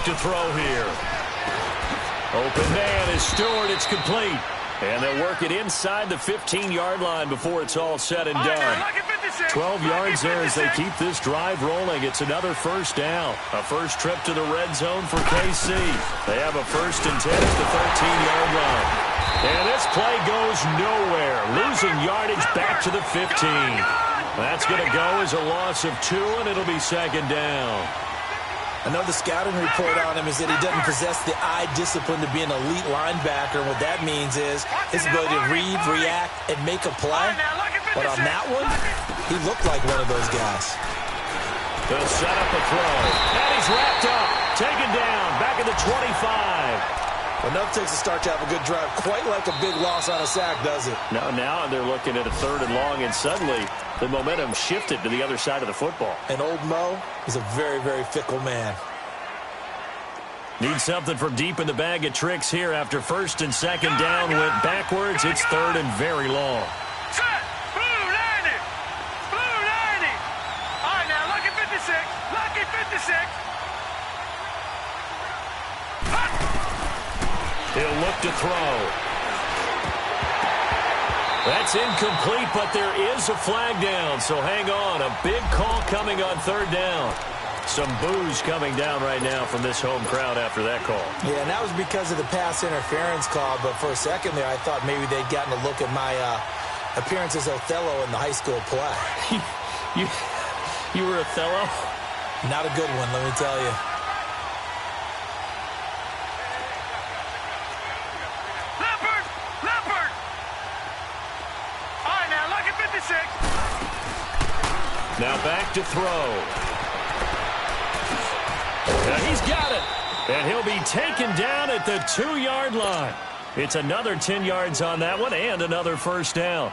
to throw here. Open man is Stewart. It's complete. And they'll work it inside the 15-yard line before it's all said and done. 12 yards there as they keep this drive rolling. It's another first down. A first trip to the red zone for KC. They have a 1st and 10 at the 13-yard line. And this play goes nowhere. Losing yardage back to the 15. That's going to go as a loss of 2, and it'll be 2nd down. I know the scouting report on him is that he doesn't possess the eye discipline to be an elite linebacker. And what that means is his ability to read, react, and make a play. But on that one, he looked like one of those guys. They'll set up a throw. And he's wrapped up. Taken down. Back at the 25. Enough takes a start to have a good drive. Quite like a big loss on a sack, does it? Now they're looking at a 3rd and long, and suddenly the momentum shifted to the other side of the football. And old Mo is a very, very fickle man. Need something from deep in the bag of tricks here after 1st and 2nd down went backwards. It's 3rd and very long. Set! Blue 90! Blue 90! All right, now, lucky 56. Lucky 56. He'll look to throw. That's incomplete, but there is a flag down, so hang on. A big call coming on 3rd down. Some boos coming down right now from this home crowd after that call. Yeah, and that was because of the pass interference call, but for a second there, I thought maybe they'd gotten a look at my appearance as Othello in the high school play. You were Othello? Not a good one, let me tell you. Now back to throw. And he's got it. And he'll be taken down at the 2-yard line. It's another 10 yards on that one and another 1st down.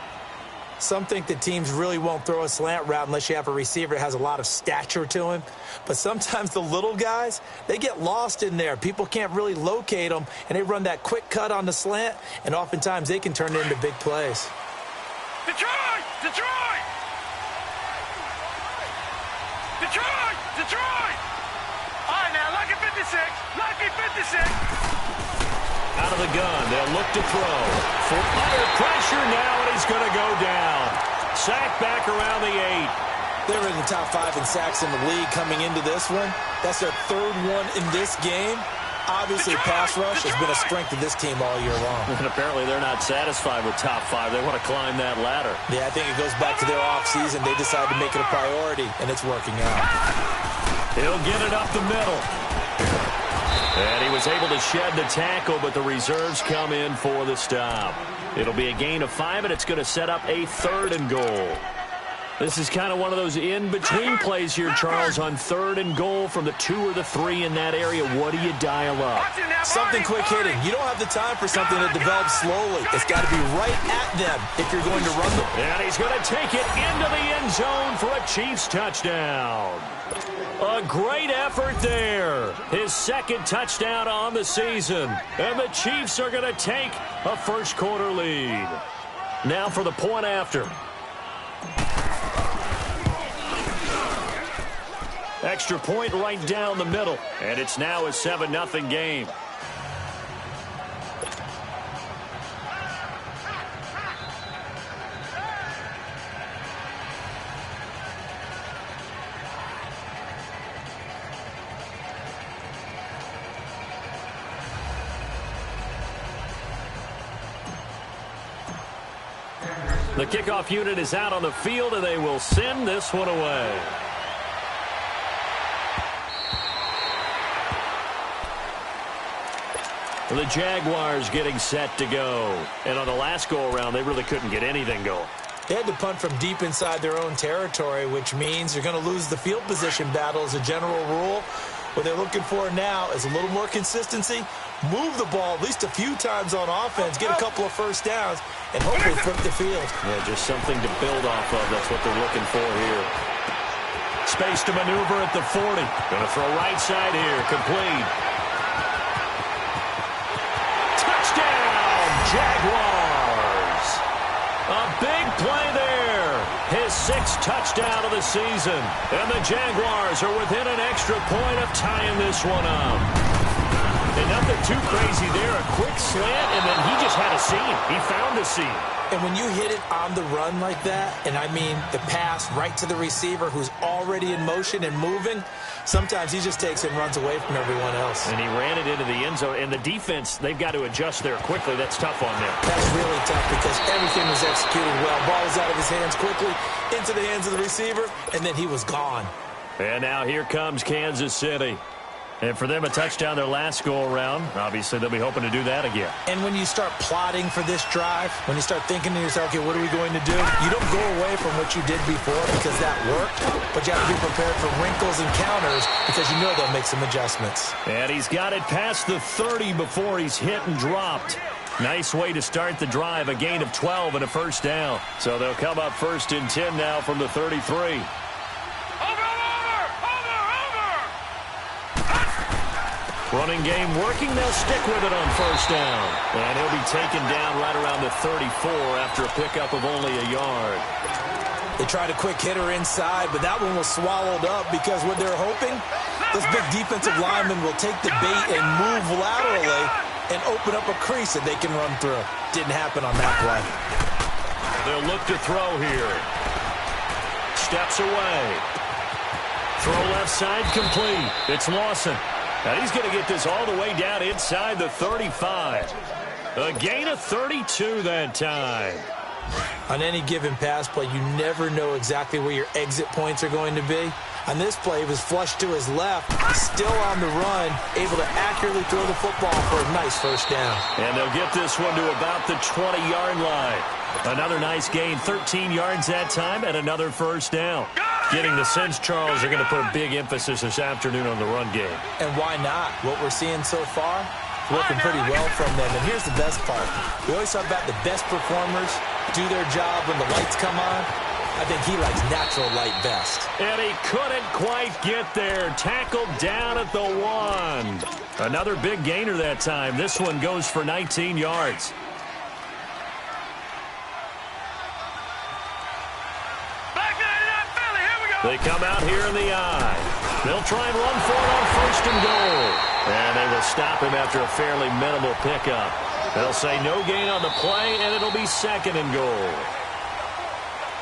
Some think that teams really won't throw a slant route unless you have a receiver that has a lot of stature to him. But sometimes the little guys, they get lost in there. People can't really locate them, and they run that quick cut on the slant, and oftentimes they can turn it into big plays. Detroit! Detroit! Detroit! Detroit! All right, now, lucky 56. Lucky 56. Out of the gun, they'll look to throw. For under pressure now, and he's going to go down. Sack back around the 8. They were in the top 5 in sacks in the league coming into this one. That's their 3rd one in this game. Obviously, pass rush has been a strength of this team all year long. And apparently they're not satisfied with top 5. They want to climb that ladder. Yeah, I think it goes back to their offseason. They decided to make it a priority, and it's working out. He'll get it up the middle. And he was able to shed the tackle, but the reserves come in for the stop. It'll be a gain of 5, and it's going to set up a 3rd and goal. This is kind of one of those in-between plays here, Charles, on 3rd and goal from the 2 or the 3 in that area. What do you dial up? Something quick hitting. You don't have the time for something that develops slowly. It's got to be right at them if you're going to run them. And he's going to take it into the end zone for a Chiefs touchdown. A great effort there. His 2nd touchdown on the season. And the Chiefs are going to take a first-quarter lead. Now for the point after. Extra point right down the middle. And it's now a 7-0 game. The kickoff unit is out on the field, and they will send this one away. The Jaguars getting set to go. And on the last go-around, they really couldn't get anything going. They had to punt from deep inside their own territory, which means they're going to lose the field position battle as a general rule. What they're looking for now is a little more consistency, move the ball at least a few times on offense, get a couple of first downs, and hopefully flip the field. Yeah, just something to build off of. That's what they're looking for here. Space to maneuver at the 40. Going to throw right side here. Complete. Touchdown, Jaguars. A big play there. His 6th touchdown of the season. And the Jaguars are within an extra point of tying this one up. And nothing too crazy there. A quick slant, and then he just had a seam. He found a seam. And when you hit it on the run like that, and I mean the pass right to the receiver who's already in motion and moving, sometimes he just takes it and runs away from everyone else. And he ran it into the end zone. And the defense, they've got to adjust there quickly. That's tough on them. That's really tough because everything was executed well. Ball was out of his hands quickly, into the hands of the receiver, and then he was gone. And now here comes Kansas City. And for them, a touchdown their last go-around. Obviously, they'll be hoping to do that again. And when you start plotting for this drive, when you start thinking to yourself, okay, what are we going to do? You don't go away from what you did before because that worked, but you have to be prepared for wrinkles and counters because you know they'll make some adjustments. And he's got it past the 30 before he's hit and dropped. Nice way to start the drive, a gain of 12 and a first down. So they'll come up 1st and 10 now from the 33. Running game working. They'll stick with it on 1st down. And he'll be taken down right around the 34 after a pickup of only a yard. They tried a quick hitter inside, but that one was swallowed up because what they're hoping, this big defensive lineman will take the bait and move laterally and open up a crease that they can run through. Didn't happen on that play. They'll look to throw here. Steps away. Throw left side complete. It's Lawson. Now he's going to get this all the way down inside the 35. A gain of 32 that time. On any given pass play, you never know exactly where your exit points are going to be. On this play, he was flushed to his left. He's still on the run, able to accurately throw the football for a nice first down. And they'll get this one to about the 20-yard line. Another nice gain, 13 yards that time, and another first down. Getting the sense Charles are going to put a big emphasis this afternoon on the run game. And why not? What we're seeing so far, working pretty well from them. And here's the best part. We always talk about the best performers do their job when the lights come on. I think he likes natural light best. And he couldn't quite get there. Tackled down at the 1. Another big gainer that time. This one goes for 19 yards. They come out here in the eye. They'll try and run for it on 1st and goal. And they will stop him after a fairly minimal pickup. They'll say no gain on the play, and it'll be 2nd and goal.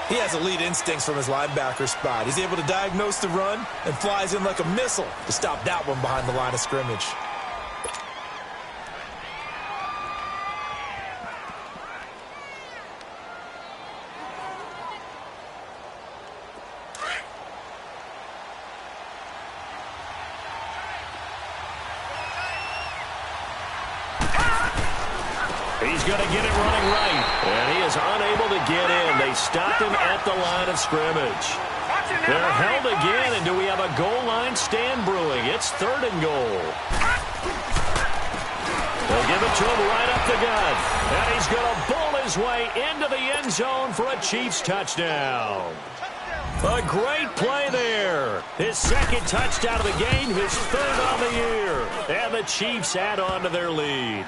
He has elite instincts from his linebacker spot. He's able to diagnose the run and flies in like a missile to stop that one behind the line of scrimmage. He's going to get it running right, and he is unable to get in. They stop him at the line of scrimmage. They're held again, and do we have a goal line stand brewing? It's 3rd and goal. They'll give it to him right up the gut, and he's going to bowl his way into the end zone for a Chiefs touchdown. A great play there. His 2nd touchdown of the game, his 3rd on the year, and the Chiefs add on to their lead.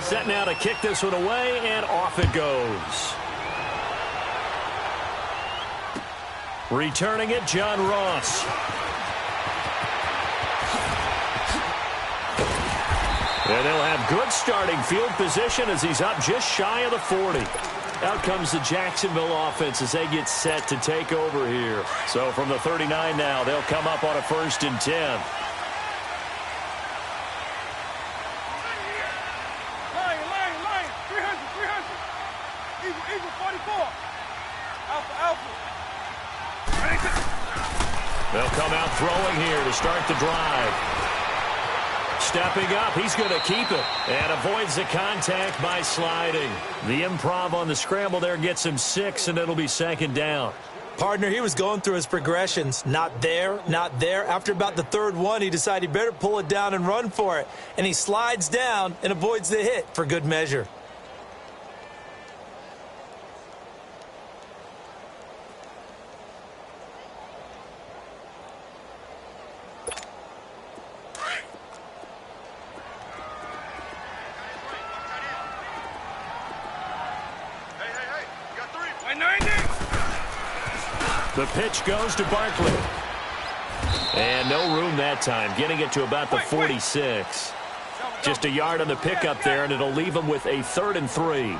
Set now to kick this one away, and off it goes. Returning it, John Ross. And they'll have good starting field position as he's up just shy of the 40. Out comes the Jacksonville offense as they get set to take over here. So from the 39 now, they'll come up on a 1st and 10. They'll come out throwing here to start the drive. Stepping up, he's going to keep it and avoids the contact by sliding. The improv on the scramble there gets him 6, and it'll be 2nd down. Partner, he was going through his progressions. Not there, not there. After about the 3rd one, he decided he better pull it down and run for it. And he slides down and avoids the hit for good measure. The pitch goes to Barkley. And no room that time, getting it to about the 46. Just a yard on the pickup there, and it'll leave them with a 3rd and 3.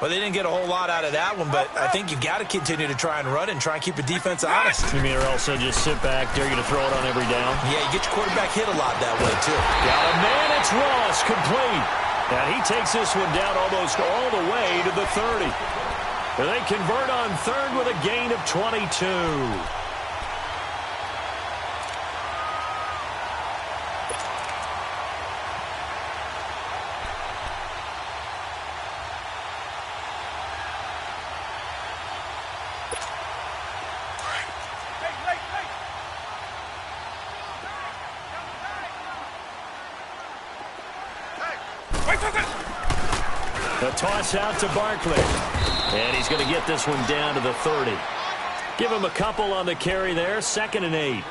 Well, they didn't get a whole lot out of that one, but I think you've got to continue to try and run and try and keep the defense honest. You mean, or also just sit back, dare you to throw it on every down? Yeah, you get your quarterback hit a lot that way, too. Got a man, it's Ross, complete. And he takes this one down almost all the way to the 30. And they convert on 3rd with a gain of 22. The toss out to Barkley. And he's going to get this one down to the 30. Give him a couple on the carry there. 2nd and 8.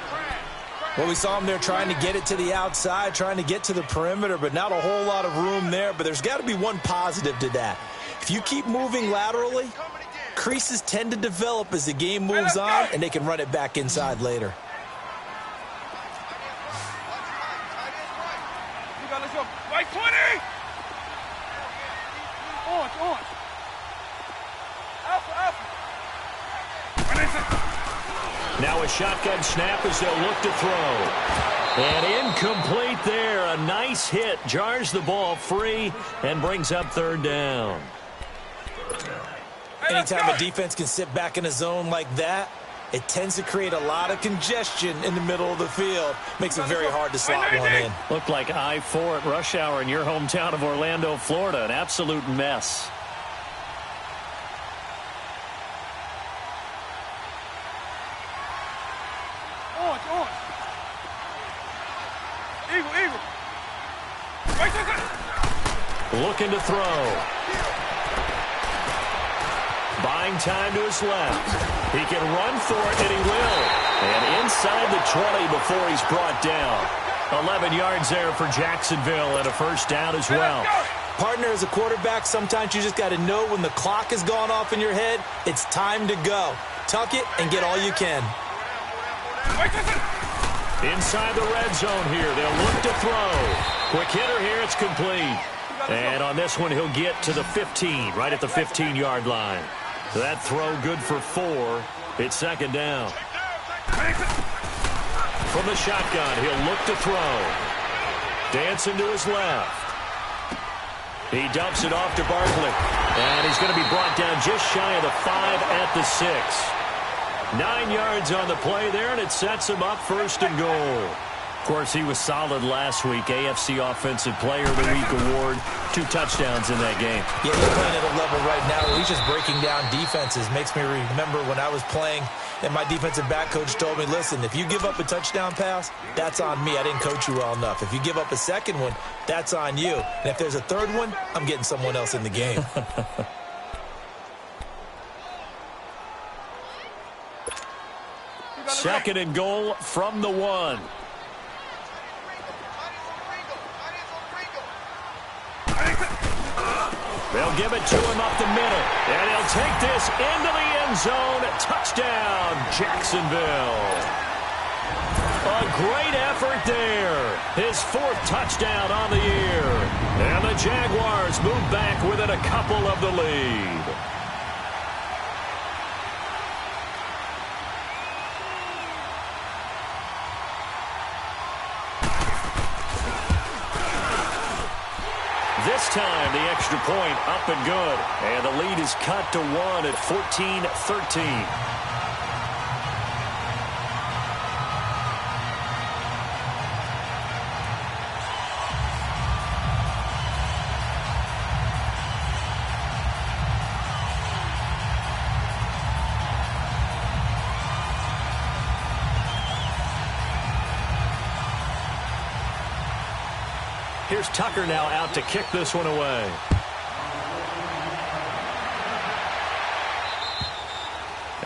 Well, we saw him there trying to get it to the outside, trying to get to the perimeter, but not a whole lot of room there. But there's got to be one positive to that. If you keep moving laterally, creases tend to develop as the game moves on, and they can run it back inside later. Let's go. Right 20. On. Alpha. Now a shotgun snap as they'll look to throw. And incomplete there. A nice hit. Jars the ball free and brings up 3rd down. Anytime a defense can sit back in a zone like that, it tends to create a lot of congestion in the middle of the field. Makes it very hard to slot one in. Looked like I-4 at rush hour in your hometown of Orlando, Florida. An absolute mess. On. Eagle. Looking to throw. Buying time to his left. He can run for it, and he will. And inside the 20 before he's brought down. 11 yards there for Jacksonville and a 1st down as well. Partner, as a quarterback, sometimes you just got to know when the clock has gone off in your head, it's time to go. Tuck it and get all you can. Inside the red zone here. They'll look to throw. Quick hitter here. It's complete. And on this one, he'll get to the 15, right at the 15-yard line. That throw good for 4. It's 2nd down. From the shotgun, he'll look to throw. Dancing to his left. He dumps it off to Barkley. And he's going to be brought down just shy of the 5 at the 6. 9 yards on the play there, and it sets him up 1st and goal. Of course, he was solid last week. AFC Offensive Player of the Week award. 2 touchdowns in that game. Yeah, he's playing at a level right now where he's just breaking down defenses. Makes me remember when I was playing and my defensive back coach told me, listen, if you give up a touchdown pass, that's on me. I didn't coach you well enough. If you give up a 2nd one, that's on you. And if there's a 3rd one, I'm getting someone else in the game. 2nd and goal from the 1. They'll give it to him up the middle. And he'll take this into the end zone. Touchdown, Jacksonville. A great effort there. His 4th touchdown on the year. And the Jaguars move back within a couple of the lead. This time, the extra point up and good. And the lead is cut to 1 at 14-13. Here's Tucker now out to kick this one away.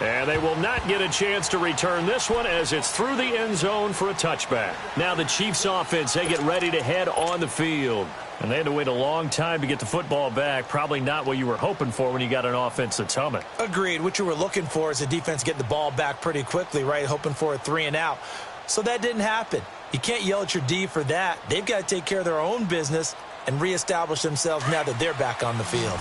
And they will not get a chance to return this one as it's through the end zone for a touchback. Now the Chiefs offense, they get ready to head on the field. And they had to wait a long time to get the football back. Probably not what you were hoping for when you got an offense that's humming. Agreed. What you were looking for is the defense get the ball back pretty quickly, right? Hoping for a 3-and-out. So that didn't happen. You can't yell at your D for that. They've got to take care of their own business and reestablish themselves now that they're back on the field.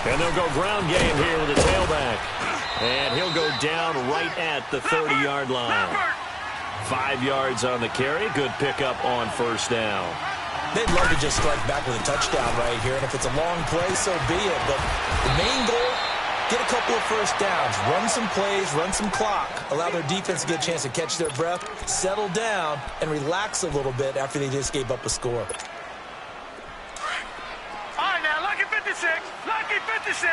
And they'll go ground game here with a tailback. And he'll go down right at the 30-yard line. 5 yards on the carry. Good pickup on first down. They'd love to just strike back with a touchdown right here. And if it's a long play, so be it. But the main goal, get a couple of first downs. Run some plays, run some clock. Allow their defense to get a chance to catch their breath, settle down, and relax a little bit after they just gave up a score. All right, now, lucky 56. Lucky 56.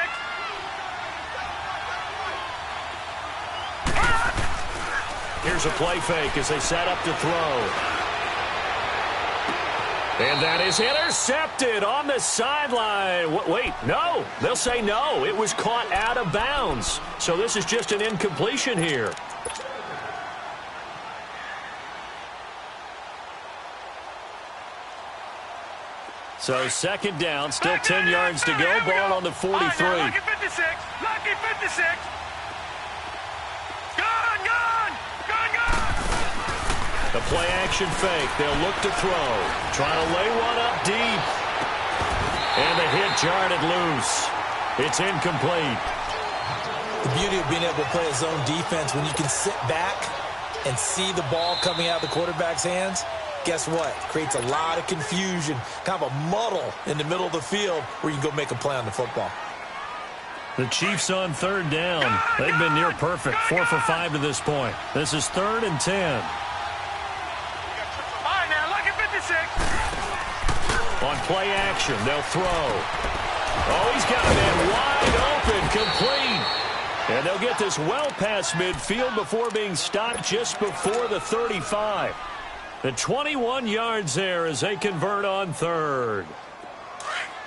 Here's a play fake as they set up to throw. And that is intercepted on the sideline. Wait, no. They'll say no. It was caught out of bounds. So this is just an incompletion here. So second down, still 10 yards to go. Ball on the 43. Lucky 56. Lucky 56. The play-action fake. They'll look to throw. Trying to lay one up deep. And the hit jarred it loose. It's incomplete. The beauty of being able to play a zone defense, when you can sit back and see the ball coming out of the quarterback's hands, guess what? Creates a lot of confusion, kind of a muddle in the middle of the field where you can go make a play on the football. The Chiefs on third down. They've been near perfect. 4 for 5 to this point. This is 3rd and 10. On play action, they'll throw. Oh, he's got a man wide open, complete. And they'll get this well past midfield before being stopped just before the 35. The 21 yards there as they convert on third.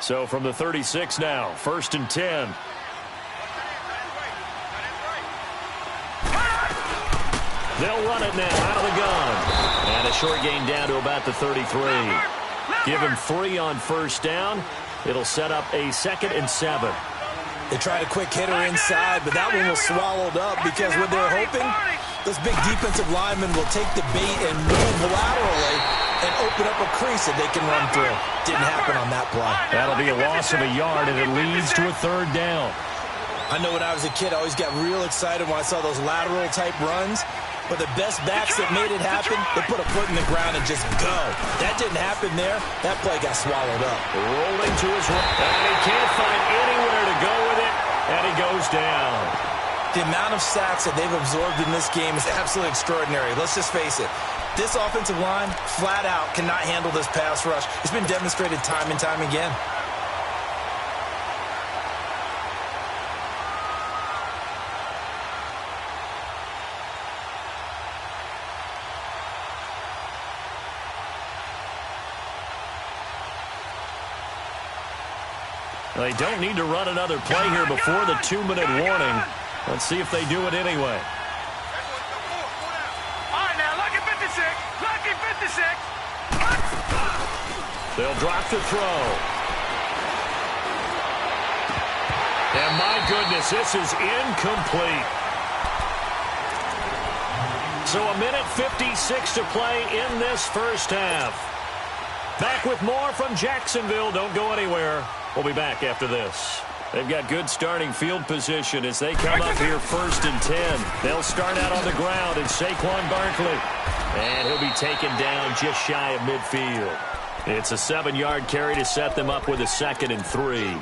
So from the 36 now, 1st and 10. They'll run it now out of the gun. And a short gain down to about the 33. Give him 3 on first down. It'll set up a 2nd and 7. They tried a quick hitter inside, but that one was swallowed up because what they're hoping, those big defensive linemen will take the bait and move laterally and open up a crease that they can run through. Didn't happen on that play. That'll be a loss of a yard, and it leads to a 3rd down. I know when I was a kid, I always got real excited when I saw those lateral-type runs. But the best backs that made it happen, they put a foot in the ground and just go. That didn't happen there. That play got swallowed up. Rolling to his right. And he can't find anywhere to go with it. And he goes down. The amount of sacks that they've absorbed in this game is absolutely extraordinary. Let's just face it. This offensive line, flat out, cannot handle this pass rush. It's been demonstrated time and time again. They don't need to run another play here before the 2-minute warning. Let's see if they do it anyway. All right, now, lucky 56. Lucky 56. They'll drop the throw. And my goodness, this is incomplete. So a minute 56 to play in this first half. Back with more from Jacksonville. Don't go anywhere. We'll be back after this. They've got good starting field position as they come up here 1st and 10. They'll start out on the ground, and Saquon Barkley. And he'll be taken down just shy of midfield. It's a 7-yard carry to set them up with a 2nd and 3.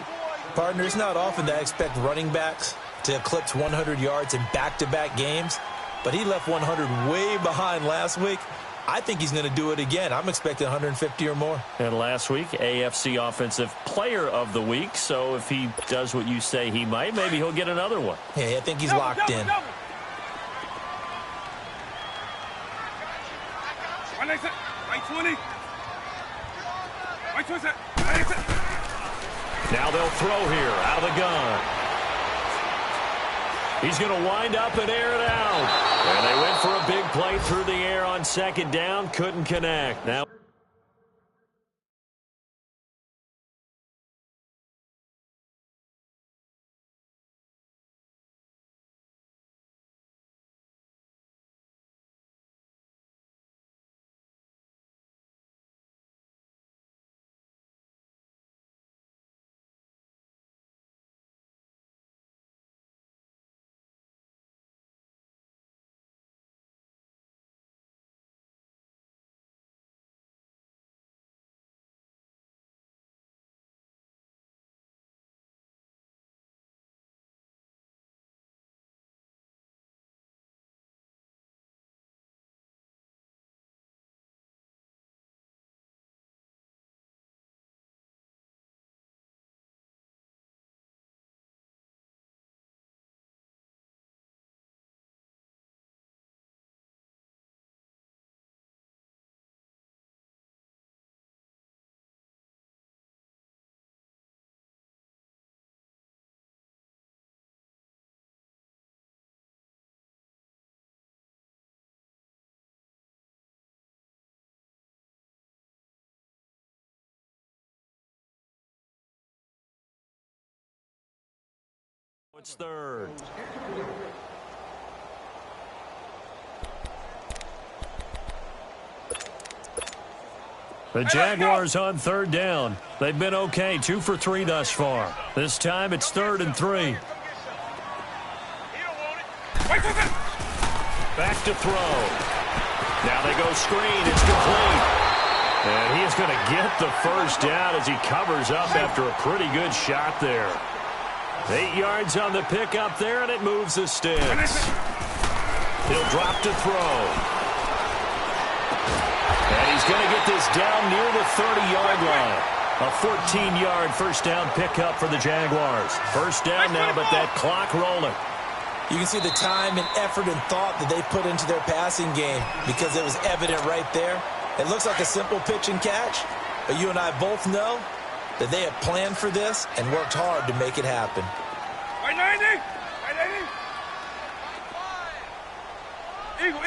Partner, it's not often that I expect running backs to eclipse 100 yards in back-to-back games, but he left 100 way behind last week. I think he's going to do it again. I'm expecting 150 or more. And last week, AFC Offensive Player of the Week. So if he does what you say he might, maybe he'll get another one. Yeah, I think he's locked in. Right 20. Now they'll throw here out of the gun. He's going to wind up and air it out. And they went for a big play through the air on second down. Couldn't connect. Now it's third. The Jaguars on third down. They've been okay, 2 for 3 thus far. This time it's 3rd and 3. Back to throw. Now they go screen. It's complete. And he's going to get the first down as he covers up after a pretty good shot there. 8 yards on the pickup there, and it moves the sticks. He'll drop to throw. And he's going to get this down near the 30-yard line. A 14-yard first down pickup for the Jaguars. First down now, but that clock rolling. You can see the time and effort and thought that they put into their passing game because it was evident right there. It looks like a simple pitch and catch, but you and I both know that they have planned for this and worked hard to make it happen. Eagle.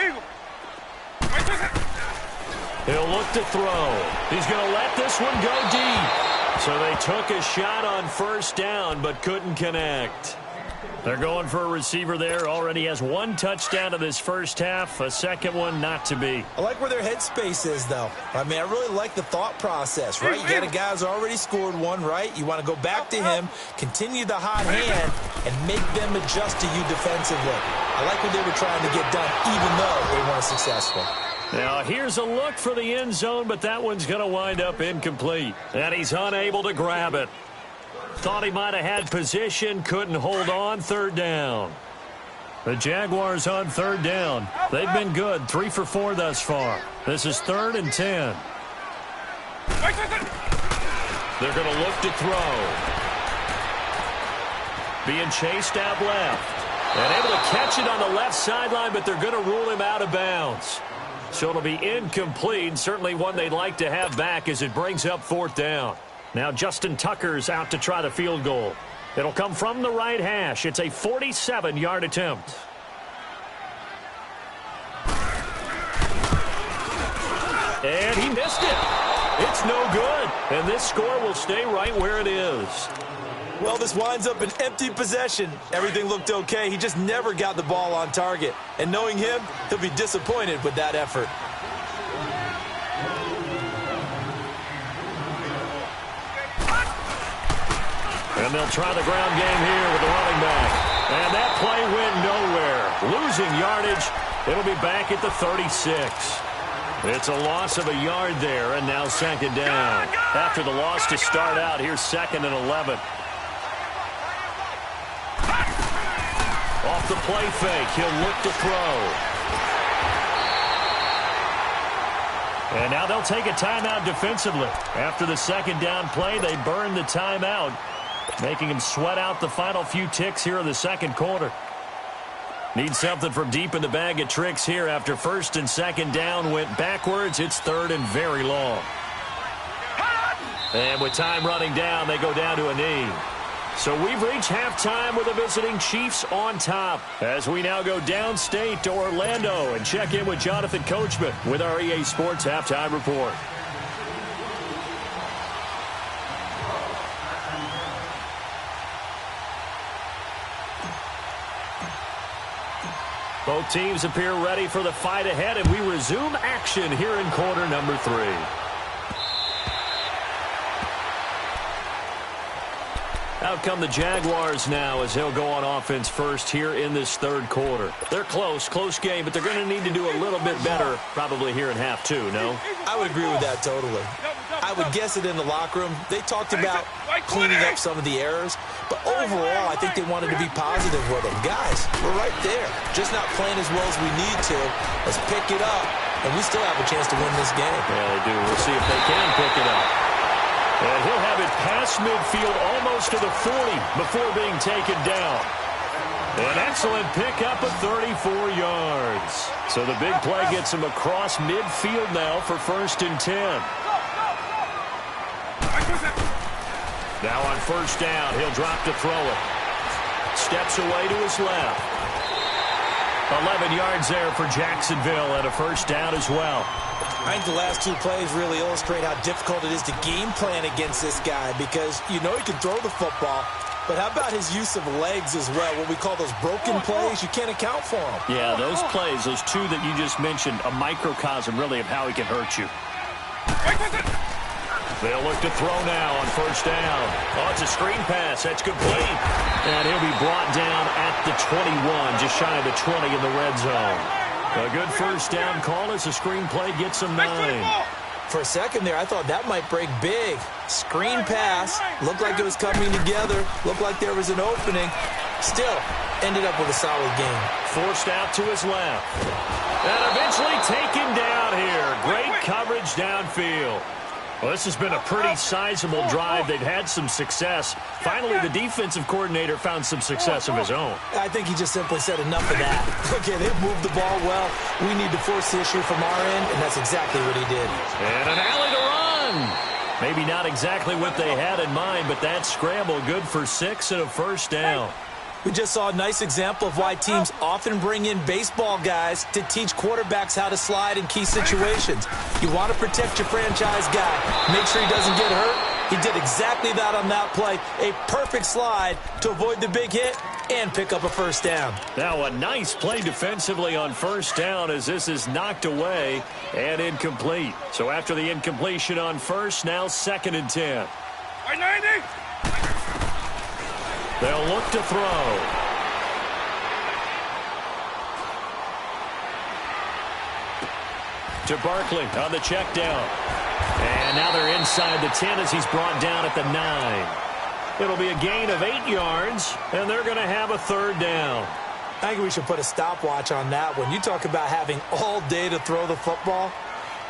He'll look to throw. He's going to let this one go deep. So they took a shot on first down but couldn't connect. They're going for a receiver there. Already has 1 touchdown in this first half. A second one not to be. I like where their headspace is, though. I mean, I really like the thought process, right? You got a guy who's already scored 1, right? You want to go back to him, continue the hot hand, and make them adjust to you defensively. I like what they were trying to get done, even though they weren't successful. Now, here's a look for the end zone, but that one's going to wind up incomplete. And he's unable to grab it. Thought he might have had position, couldn't hold on. Third down. The Jaguars on third down. They've been good, 3 for 4 thus far. This is 3rd and 10. They're going to look to throw. Being chased out left. And able to catch it on the left sideline, but they're going to rule him out of bounds. So it'll be incomplete, certainly one they'd like to have back as it brings up 4th down. Now Justin Tucker's out to try the field goal. It'll come from the right hash. It's a 47-yard attempt. And he missed it. It's no good. And this score will stay right where it is. Well, this winds up an empty possession. Everything looked okay. He just never got the ball on target. And knowing him, he'll be disappointed with that effort. And they'll try the ground game here with the running back. And that play went nowhere. Losing yardage. It'll be back at the 36. It's a loss of a yard there, and now second down. After the loss to start out, here's 2nd and 11. Off the play fake, he'll look to throw. And now they'll take a timeout defensively. After the second down play, they burn the timeout, making him sweat out the final few ticks here in the second quarter. Need something from deep in the bag of tricks here after 1st and 2nd down went backwards. It's 3rd and very long. And with time running down, they go down to a knee. So we've reached halftime with the visiting Chiefs on top. As we now go downstate to Orlando and check in with Jonathan Coachman with our EA Sports Halftime Report. Both teams appear ready for the fight ahead, and we resume action here in quarter number 3. Out come the Jaguars now as they'll go on offense first here in this third quarter. They're close game, but they're going to need to do a little bit better probably here in half 2, no? I would agree with that totally. I would guess it in the locker room. They talked about cleaning up some of the errors, but overall, I think they wanted to be positive with them. Guys, we're right there. Just not playing as well as we need to. Let's pick it up, and we still have a chance to win this game. Yeah, they do. We'll see if they can pick it up. And he'll have it past midfield almost to the 40 before being taken down. An excellent pickup of 34 yards. So the big play gets him across midfield now for 1st and 10. Now on 1st down, he'll drop to throw it. Steps away to his left. 11 yards there for Jacksonville and a 1st down as well. I think the last 2 plays really illustrate how difficult it is to game plan against this guy because you know he can throw the football, but how about his use of legs as well? What we call those broken plays, you can't account for them. Yeah, those plays, those 2 that you just mentioned, a microcosm really of how he can hurt you. They'll look to throw now on 1st down. Oh, it's a screen pass. That's complete. And he'll be brought down at the 21, just shy of the 20 in the red zone. A good 1st down call as the screen play gets him 9. For a second there, I thought that might break big. Screen pass. Looked like it was coming together. Looked like there was an opening. Still, ended up with a solid game. Forced out to his left. And eventually taken down here. Great coverage downfield. Well, this has been a pretty sizable drive. They've had some success. Finally, the defensive coordinator found some success of his own. I think he just simply said enough of that. Okay, they've moved the ball well. We need to force the issue from our end, and that's exactly what he did. And an alley to run. Maybe not exactly what they had in mind, but that scramble good for 6 and a 1st down. We just saw a nice example of why teams often bring in baseball guys to teach quarterbacks how to slide in key situations. You want to protect your franchise guy. Make sure he doesn't get hurt. He did exactly that on that play. A perfect slide to avoid the big hit and pick up a 1st down. Now a nice play defensively on 1st down as this is knocked away and incomplete. So after the incompletion on 1st, now 2nd and 10. 90. They'll look to throw. To Barkley on the check down. And now they're inside the 10 as he's brought down at the 9. It'll be a gain of 8 yards, and they're going to have a 3rd down. I think we should put a stopwatch on that one. You talk about having all day to throw the football,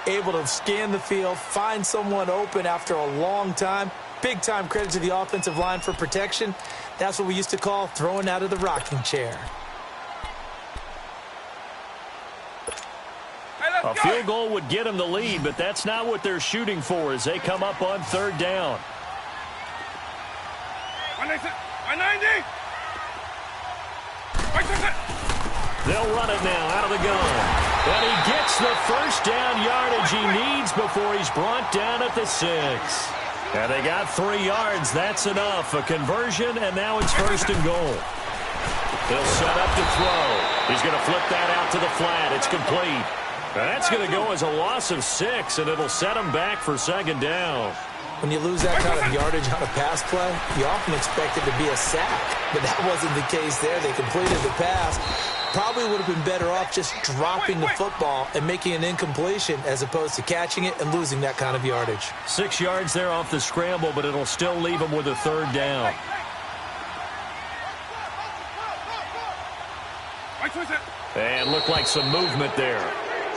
able to scan the field, find someone open after a long time. Big-time credit to the offensive line for protection. That's what we used to call throwing out of the rocking chair. A field goal would get them the lead, but that's not what they're shooting for as they come up on 3rd down. 190. They'll run it now out of the gun. And he gets the 1st down yardage he needs before he's brought down at the 6. And they got 3 yards. That's enough. A conversion, and now it's 1st and goal. He'll set up to throw. He's going to flip that out to the flat. It's complete. And that's going to go as a loss of 6, and it'll set him back for 2nd down. When you lose that kind of yardage on a pass play, you often expect it to be a sack. But that wasn't the case there. They completed the pass. Probably would have been better off just dropping the football and making an incompletion as opposed to catching it and losing that kind of yardage. 6 yards there off the scramble, but it'll still leave him with a 3rd down. And looked like some movement there.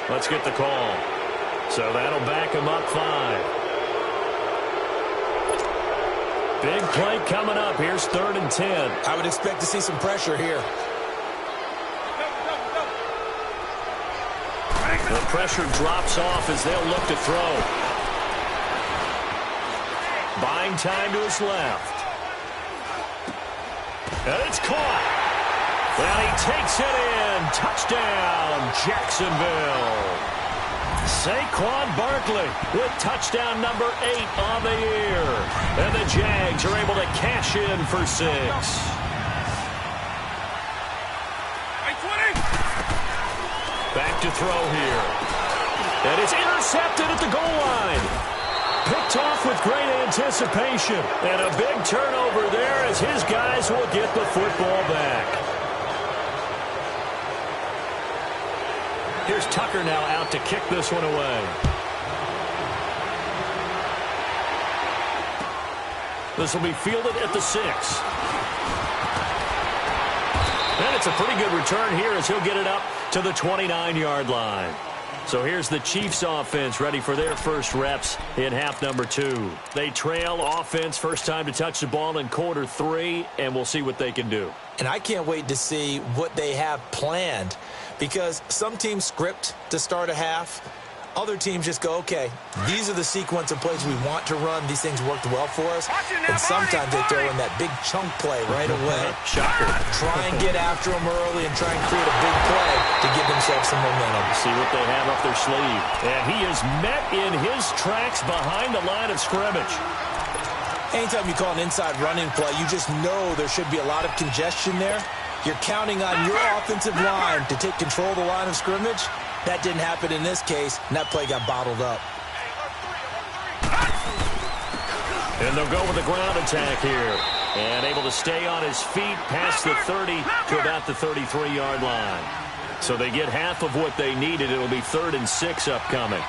Let's get the call. So that'll back him up 5. Big play coming up. Here's 3rd and 10. I would expect to see some pressure here. The pressure drops off as they'll look to throw. Buying time to his left. And it's caught. And he takes it in. Touchdown, Jacksonville. Saquon Barkley with touchdown number 8 on the year. And the Jags are able to cash in for 6. Back to throw here. And it's intercepted at the goal line. Picked off with great anticipation. And a big turnover there as his guys will get the football back. Here's Tucker now out to kick this one away. This will be fielded at the 6. And it's a pretty good return here as he'll get it up to the 29-yard line. So here's the Chiefs offense ready for their first reps in half number 2. They trail offense first time to touch the ball in quarter 3, and we'll see what they can do. And I can't wait to see what they have planned, because some teams script to start a half. Other teams just go, okay, these are the sequence of plays we want to run. These things worked well for us. And sometimes they throw in that big chunk play right away. Shocker. Try and get after them early and try and create a big play to give themselves some momentum. See what they have up their sleeve. And he is met in his tracks behind the line of scrimmage. Anytime you call an inside running play, you just know there should be a lot of congestion there. You're counting on your offensive line to take control of the line of scrimmage. That didn't happen in this case, and that play got bottled up. And they'll go with the ground attack here. And able to stay on his feet past the 30 to about the 33-yard line. So they get half of what they needed. It'll be 3rd and 6 upcoming.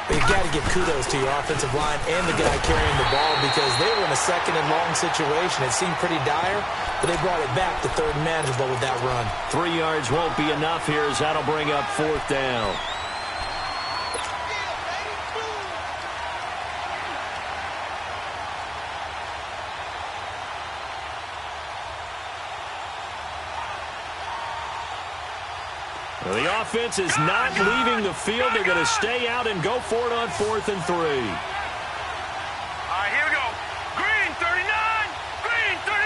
But you've got to give kudos to your offensive line and the guy carrying the ball, because they were in a 2nd and long situation. It seemed pretty dire, but they brought it back to 3rd and manageable with that run. 3 yards won't be enough here as that'll bring up 4th down. Well, the offense is not leaving the field. They're going to stay out and go for it on 4th and 3. All right, here we go. Green, 39. Green, 39.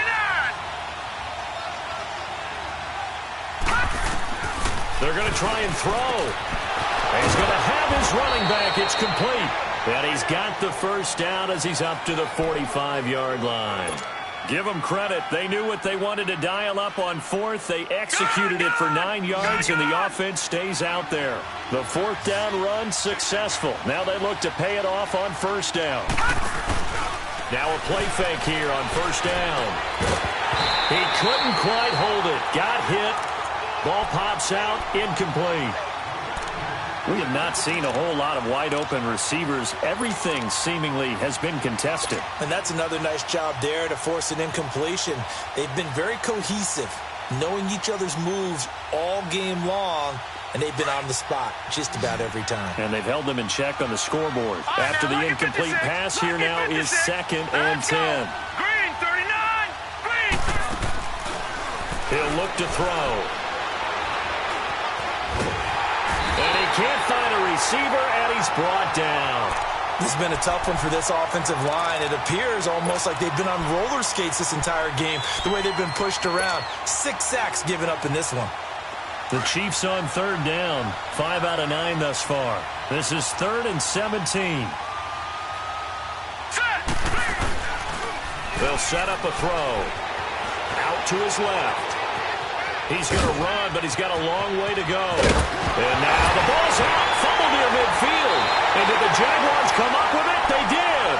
They're going to try and throw. And he's going to have his running back. It's complete. And he's got the first down as he's up to the 45-yard line. Give them credit. They knew what they wanted to dial up on 4th. They executed it for 9 yards, and the offense stays out there. The 4th down run successful. Now they look to pay it off on 1st down. Now a play fake here on 1st down. He couldn't quite hold it. Got hit. Ball pops out. Incomplete. We have not seen a whole lot of wide-open receivers. Everything seemingly has been contested. And that's another nice job there to force an incompletion. They've been very cohesive, knowing each other's moves all game long, and they've been on the spot just about every time. And they've held them in check on the scoreboard. After the incomplete pass, here now is 2nd and 10. Green, 39. Green. He'll look to throw. Can't find a receiver, and he's brought down. This has been a tough one for this offensive line. It appears almost like they've been on roller skates this entire game, the way they've been pushed around. 6 sacks given up in this one. The Chiefs on 3rd down. 5 out of 9 thus far. This is 3rd and 17. They'll set up a throw. Out to his left. He's going to run, but he's got a long way to go. And now the ball's out. Fumble near midfield. And did the Jaguars come up with it? They did.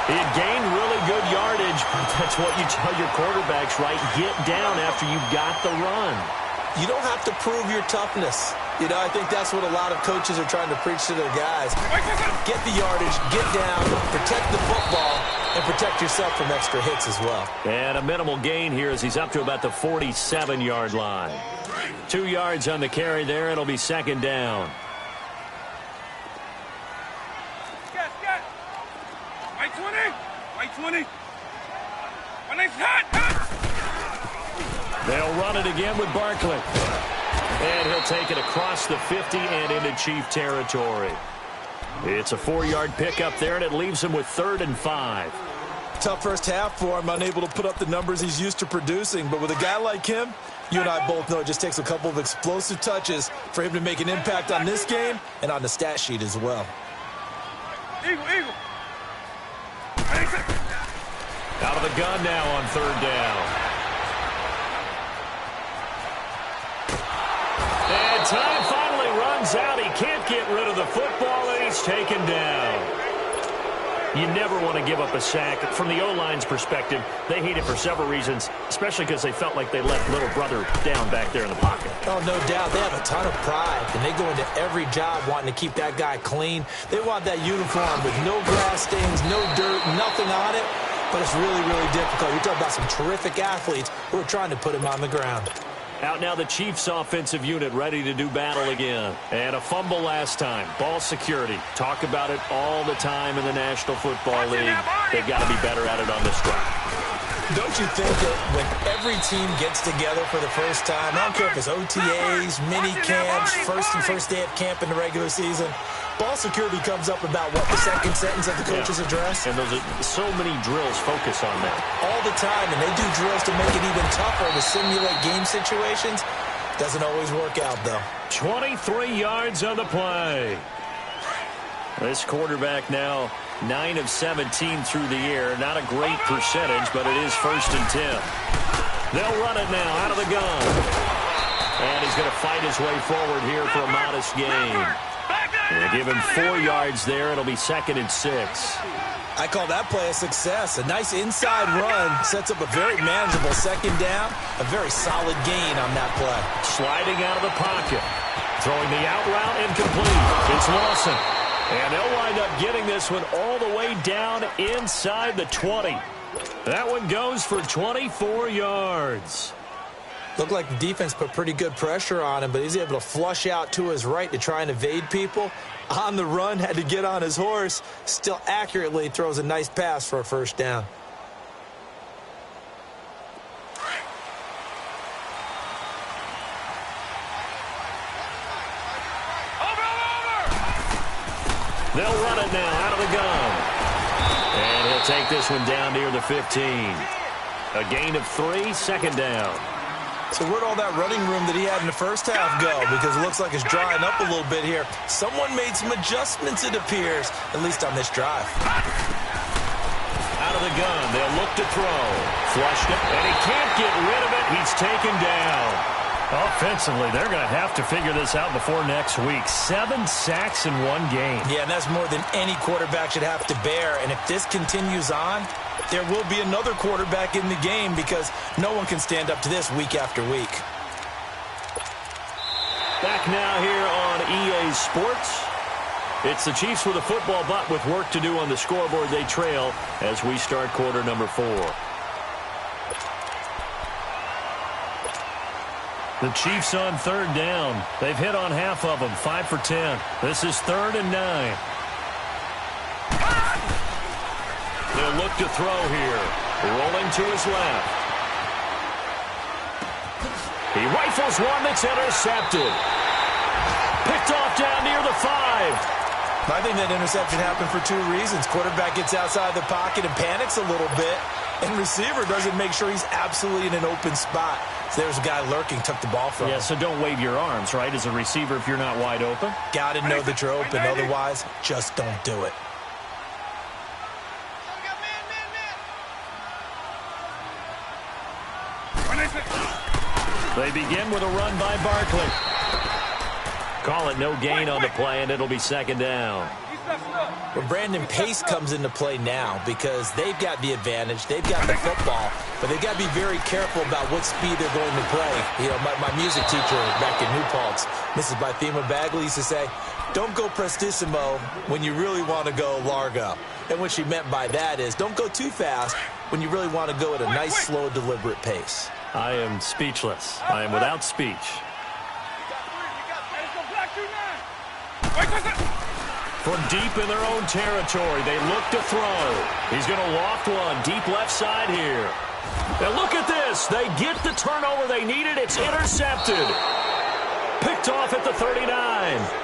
He had gained really good yardage, but that's what you tell your quarterbacks, right? Get down after you've got the run. You don't have to prove your toughness. You know, I think that's what a lot of coaches are trying to preach to their guys. Get the yardage, get down, protect the football, and protect yourself from extra hits as well. And a minimal gain here as he's up to about the 47-yard line. 2 yards on the carry there. It'll be 2nd down. Yes. White 20. White 20. When it's hot. They'll run it again with Barkley. And he'll take it across the 50 and into Chief territory. It's a 4-yard pickup there, and it leaves him with 3rd and 5. Tough first half for him, unable to put up the numbers he's used to producing. But with a guy like him, you and I both know it just takes a couple of explosive touches for him to make an impact on this game and on the stat sheet as well. Eagle. Out of the gun now on third down. And time finally runs out. He can't get rid of the football, and he's taken down. You never want to give up a sack. From the O-line's perspective, they hate it for several reasons, especially because they felt like they let little brother down back there in the pocket. Oh, no doubt. They have a ton of pride, and they go into every job wanting to keep that guy clean. They want that uniform with no grass stains, no dirt, nothing on it, but it's really, really difficult. You're talking about some terrific athletes who are trying to put him on the ground. Out now the Chiefs offensive unit ready to do battle again. And a fumble last time. Ball security. Talk about it all the time in the National Football League. They've got to be better at it on this drive. Don't you think that when every team gets together for the first time, I don't care if it's OTAs, mini camps, first day of camp in the regular season, ball security comes up about, what, the second sentence of the coach's address? And those are so many drills focus on that. All the time, and they do drills to make it even tougher to simulate game situations. Doesn't always work out, though. 23 yards on the play. This quarterback now 9 of 17 through the air. Not a great percentage, but it is 1st and 10. They'll run it now out of the gun. And he's going to fight his way forward here for a modest gain. They give him 4 yards there. It'll be 2nd and 6. I call that play a success. A nice inside run sets up a very manageable second down. A very solid gain on that play. Sliding out of the pocket. Throwing the out route incomplete. It's Lawson. And they'll wind up getting this one all the way down inside the 20. That one goes for 24 yards. Looked like the defense put pretty good pressure on him, but he's able to flush out to his right to try and evade people. On the run, had to get on his horse. Still accurately throws a nice pass for a first down. They'll run it now out of the gun. And he'll take this one down near the 15. A gain of 3, 2nd down. So where'd all that running room that he had in the first half go? Because it looks like it's drying up a little bit here. Someone made some adjustments, it appears, at least on this drive. Out of the gun, they'll look to throw. Flushed it, and he can't get rid of it. He's taken down. Offensively, they're going to have to figure this out before next week. 7 sacks in one game. Yeah, and that's more than any quarterback should have to bear. And if this continues on, there will be another quarterback in the game because no one can stand up to this week after week. Back now here on EA Sports. It's the Chiefs with a football, but with work to do on the scoreboard. They trail as we start quarter number 4. The Chiefs on 3rd down. They've hit on half of them, 5 for 10. This is 3rd and 9. They'll look to throw here. Rolling to his left. He rifles one that's intercepted. Picked off down near the 5. I think that interception happened for 2 reasons. Quarterback gets outside the pocket and panics a little bit, and receiver doesn't make sure he's absolutely in an open spot. So there's a guy lurking, took the ball from him. Yeah, so don't wave your arms, right, as a receiver if you're not wide open. Got to know that you're open. Otherwise, just don't do it. They begin with a run by Barkley. Call it no gain on the play, and it'll be 2nd down. Well, Brandon, pace comes into play now because they've got the advantage. They've got the football, but they've got to be very careful about what speed they're going to play. You know, my music teacher back in New Paltz, Mrs. Bythema Bagley, used to say, don't go prestissimo when you really want to go largo. And what she meant by that is don't go too fast when you really want to go at a nice, slow, deliberate pace. I am speechless. I am without speech. From deep in their own territory, they look to throw. He's going to loft one deep left side here. And look at this. They get the turnover they needed. It's intercepted. Picked off at the 39.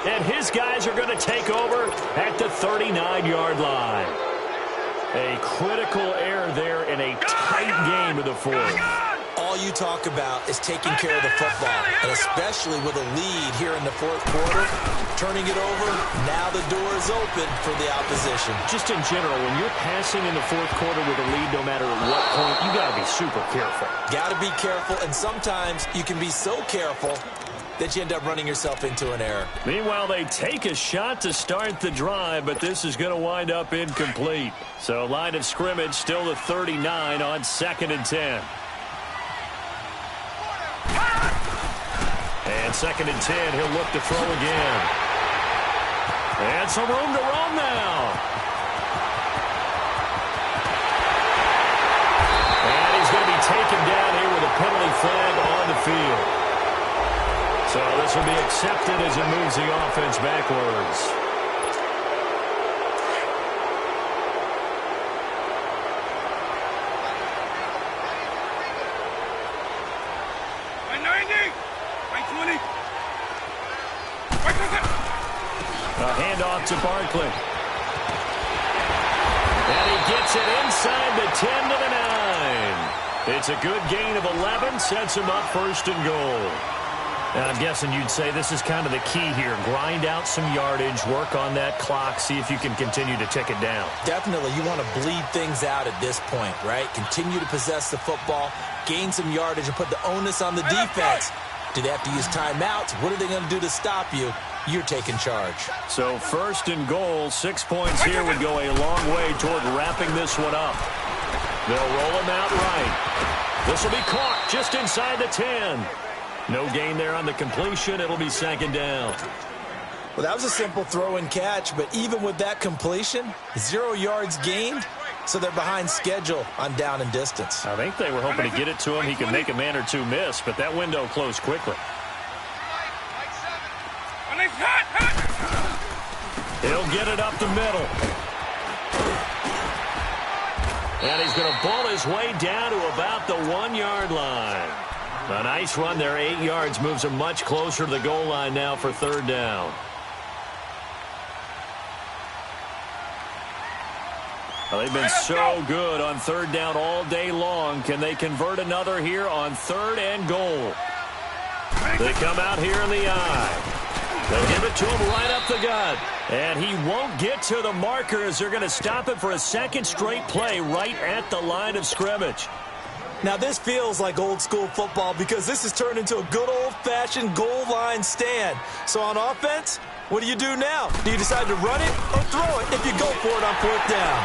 And his guys are going to take over at the 39-yard line. A critical error there in a tight game in the fourth. All you talk about is taking care of the football, and especially with a lead here in the fourth quarter, turning it over, now the door is open for the opposition. Just in general, when you're passing in the fourth quarter with a lead, no matter at what point, you got to be super careful. Got to be careful, and sometimes you can be so careful that you end up running yourself into an error. Meanwhile, they take a shot to start the drive, but this is going to wind up incomplete. So line of scrimmage still the 39 on 2nd and 10. And 2nd and 10, he'll look to throw again. And some room to roam now. And he's going to be taken down here with a penalty flag on the field. So this will be accepted as it moves the offense backwards. A handoff to Barkley. And he gets it inside the 10 to the 9. It's a good gain of 11, sets him up 1st and goal. Now, I'm guessing you'd say this is kind of the key here. Grind out some yardage, work on that clock, see if you can continue to tick it down. Definitely, you want to bleed things out at this point, right? Continue to possess the football, gain some yardage, and put the onus on the defense. Do they have to use timeouts? What are they going to do to stop you? You're taking charge. So 1st and goal, 6 points here would go a long way toward wrapping this one up. They'll roll him out right. This will be caught just inside the 10. No gain there on the completion. It'll be 2nd down. Well, that was a simple throw and catch, but even with that completion, 0 yards gained, so they're behind schedule on down and distance. I think they were hoping to get it to him. He could make a man or two miss, but that window closed quickly. He'll get it up the middle. And he's going to ball his way down to about the 1-yard line. A nice run there, 8 yards, moves him much closer to the goal line now for 3rd down. Well, they've been so good on 3rd down all day long. Can they convert another here on 3rd and goal? They come out here in the eye. They'll give it to him right up the gut. And he won't get to the markers. They're going to stop it for a 2nd straight play right at the line of scrimmage. Now, this feels like old-school football because this has turned into a good old-fashioned goal line stand. So on offense, what do you do now? Do you decide to run it or throw it if you go for it on 4th down?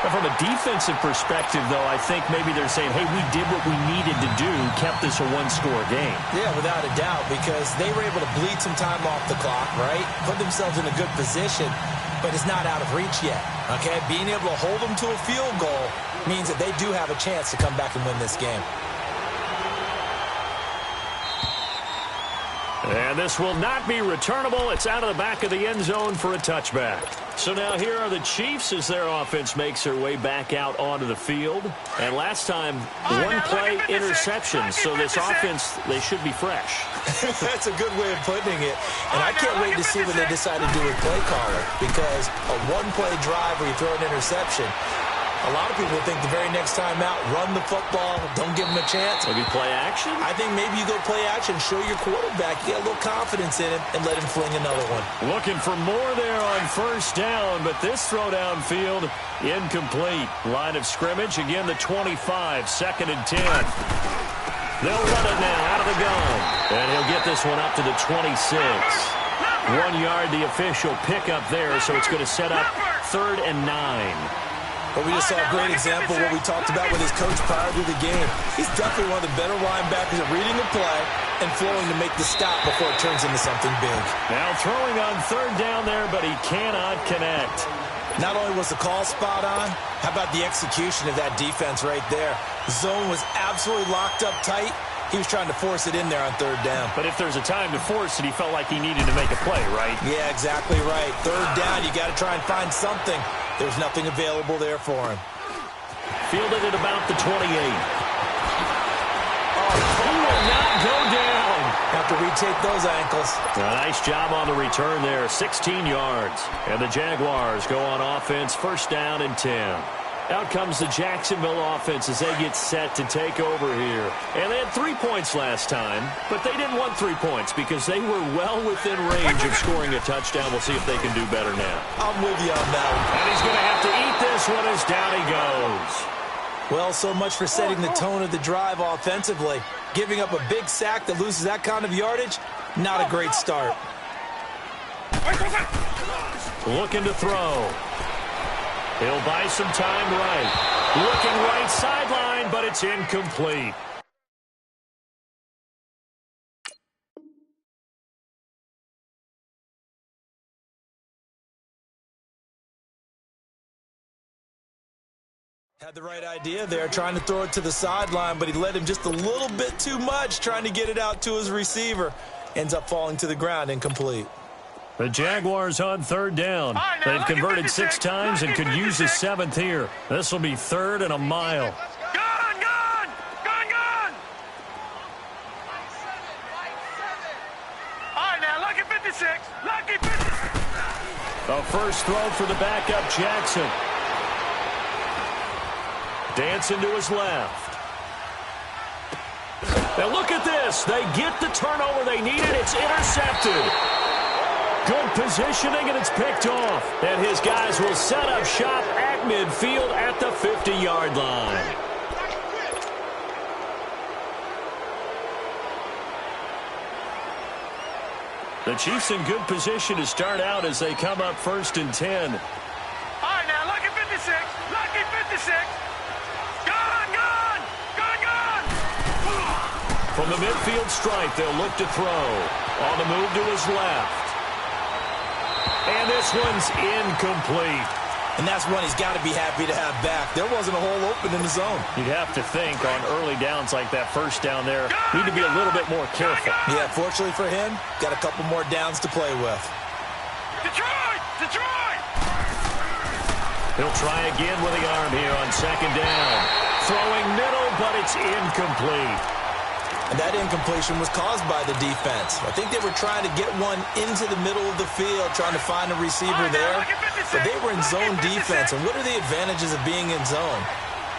From a defensive perspective, though, I think maybe they're saying, hey, we did what we needed to do, kept this a 1-score game. Yeah, without a doubt, because they were able to bleed some time off the clock, right? Put themselves in a good position, but it's not out of reach yet, okay? Being able to hold them to a field goal means that they do have a chance to come back and win this game. And this will not be returnable. It's out of the back of the end zone for a touchback. So now here are the Chiefs as their offense makes their way back out onto the field. And last time, 1-play interception. So this offense, they should be fresh. That's a good way of putting it. And I can't wait to see what they decide to do with play caller. Because a 1-play drive where you throw an interception, a lot of people think the very next time out, run the football, don't give them a chance. Maybe play action? I think maybe you go play action, show your quarterback, you get a little confidence in him, and let him fling another one. Looking for more there on 1st down, but this throw downfield, incomplete. Line of scrimmage, again the 25, 2nd and 10. They'll run it now out of the gun. And he'll get this one up to the 26. 1 yard, the official pickup there, so it's going to set up 3rd and 9. But we just saw a great example of what we talked about with his coach prior to the game. He's definitely one of the better linebackers at reading the play and flowing to make the stop before it turns into something big. Now throwing on 3rd down there, but he cannot connect. Not only was the call spot on, how about the execution of that defense right there? The zone was absolutely locked up tight. He was trying to force it in there on 3rd down. But if there's a time to force it, he felt like he needed to make a play, right? Yeah, exactly right. 3rd down, you got to try and find something. There's nothing available there for him. Fielded at about the 28. Oh, he will not go down. Have to retake those ankles. A nice job on the return there, 16 yards. And the Jaguars go on offense, 1st down and 10. Out comes the Jacksonville offense as they get set to take over here. And they had 3 points last time, but they didn't want 3 points because they were well within range of scoring a touchdown. We'll see if they can do better now. I'm with you on that one. And he's going to have to eat this one as down he goes. Well, so much for setting the tone of the drive offensively. Giving up a big sack that loses that kind of yardage, not a great start. Looking to throw. He'll buy some time right. Looking right sideline, but it's incomplete. Had the right idea there, trying to throw it to the sideline, but he led him just a little bit too much, trying to get it out to his receiver. Ends up falling to the ground, incomplete. The Jaguars on third down. They've converted 6 times and could use the 7th here. This will be 3rd and a mile. Gone! All right, now, lucky 56. Lucky 56. A first throw for the backup Jackson. Dancing to his left. Now look at this. They get the turnover they needed. It's intercepted. Good positioning, and it's picked off. And his guys will set up shop at midfield at the 50-yard line. The Chiefs in good position to start out as they come up 1st and 10. All right, now, lucky 56. Lucky 56. Gone! From the midfield stripe, they'll look to throw. On the move to his left. And this one's incomplete. And that's one he's got to be happy to have back. There wasn't a hole open in the zone. You'd have to think on early downs like that first down there, need to be a little bit more careful. Yeah, fortunately for him, got a couple more downs to play with. Detroit! He'll try again with the arm here on 2nd down. Throwing middle, but it's incomplete. And that incompletion was caused by the defense. I think they were trying to get one into the middle of the field, trying to find a receiver there. But they were in zone defense. And what are the advantages of being in zone?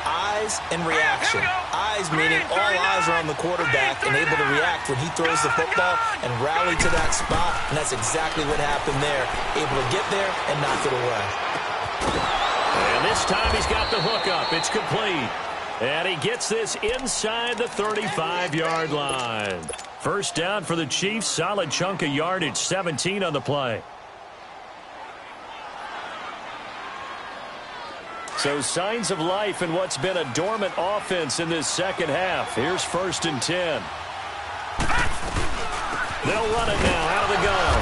Eyes and reaction. Eyes meaning all eyes are on the quarterback and able to react when he throws the football and rally to that spot. And that's exactly what happened there. Able to get there and knock it away. And this time he's got the hook up. It's complete. And he gets this inside the 35-yard line. First down for the Chiefs. Solid chunk of yardage. 17 on the play. So signs of life in what's been a dormant offense in this second half. Here's 1st and 10. They'll run it now out of the gun.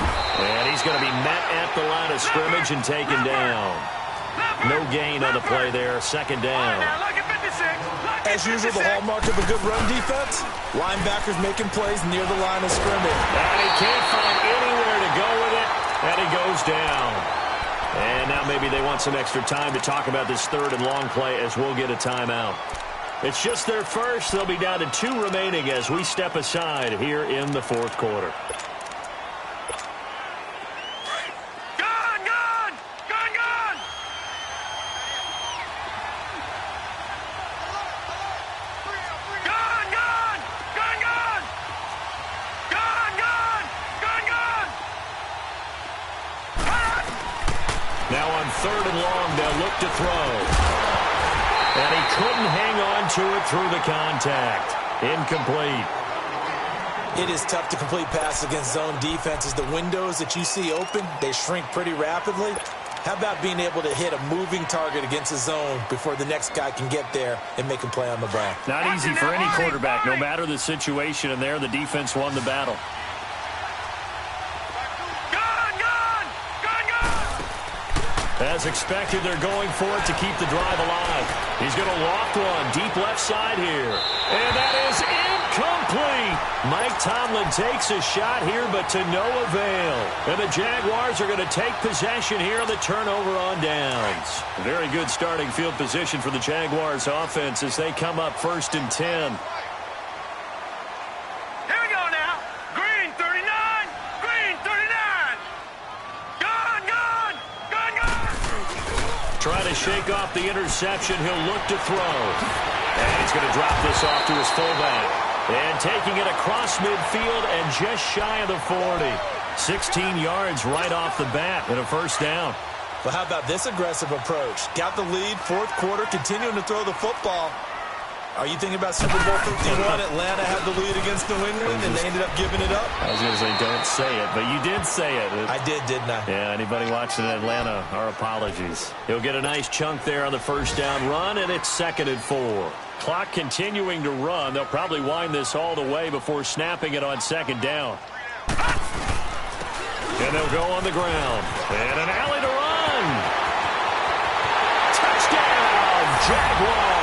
And he's going to be met at the line of scrimmage and taken down. No gain on the play there. 2nd down. As usual, the hallmark of a good run defense, linebackers making plays near the line of scrimmage. And he can't find anywhere to go with it, and he goes down. And now maybe they want some extra time to talk about this 3rd and long play as we'll get a timeout. It's just their first. They'll be down to 2 remaining as we step aside here in the 4th quarter. Now on 3rd and long, they'll look to throw. And he couldn't hang on to it through the contact. Incomplete. It is tough to complete passes against zone defenses. The windows that you see open, they shrink pretty rapidly. How about being able to hit a moving target against a zone before the next guy can get there and make a play on the ball? Not easy for any quarterback, no matter the situation, and there the defense won the battle. As expected, they're going for it to keep the drive alive. He's going to loft one deep left side here. And that is incomplete. Mike Tomlin takes a shot here, but to no avail. And the Jaguars are going to take possession here on the turnover on downs. Very good starting field position for the Jaguars offense as they come up 1st and 10. Trying to shake off the interception. He'll look to throw. And he's going to drop this off to his fullback. And taking it across midfield and just shy of the 40. 16 yards right off the bat and a first down. Well, how about this aggressive approach? Got the lead, fourth quarter, continuing to throw the football. Are you thinking about Super Bowl 51? Atlanta had the lead against New England, and they ended up giving it up? I was going to say, don't say it, but you did say it. I did, didn't I? Yeah, anybody watching in Atlanta, our apologies. He'll get a nice chunk there on the first down run, and it's 2nd and 4. Clock continuing to run. They'll probably wind this all the way before snapping it on 2nd down. And they'll go on the ground. And an alley to run. Touchdown, Jaguars.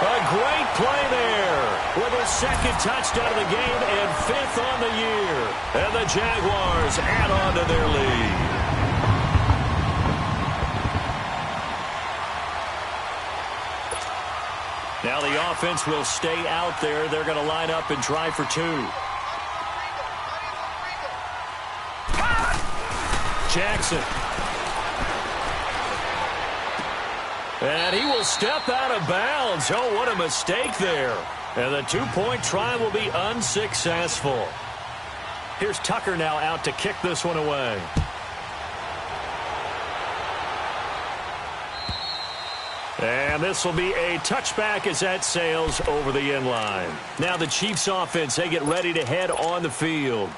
A great play there with a 2nd touchdown of the game and 5th on the year. And the Jaguars add on to their lead. Now the offense will stay out there. They're going to line up and try for 2. Jackson. And he will step out of bounds. Oh, what a mistake there. And the 2-point try will be unsuccessful. Here's Tucker now out to kick this one away. And this will be a touchback as that sails over the end line. Now the Chiefs offense, they get ready to head on the field.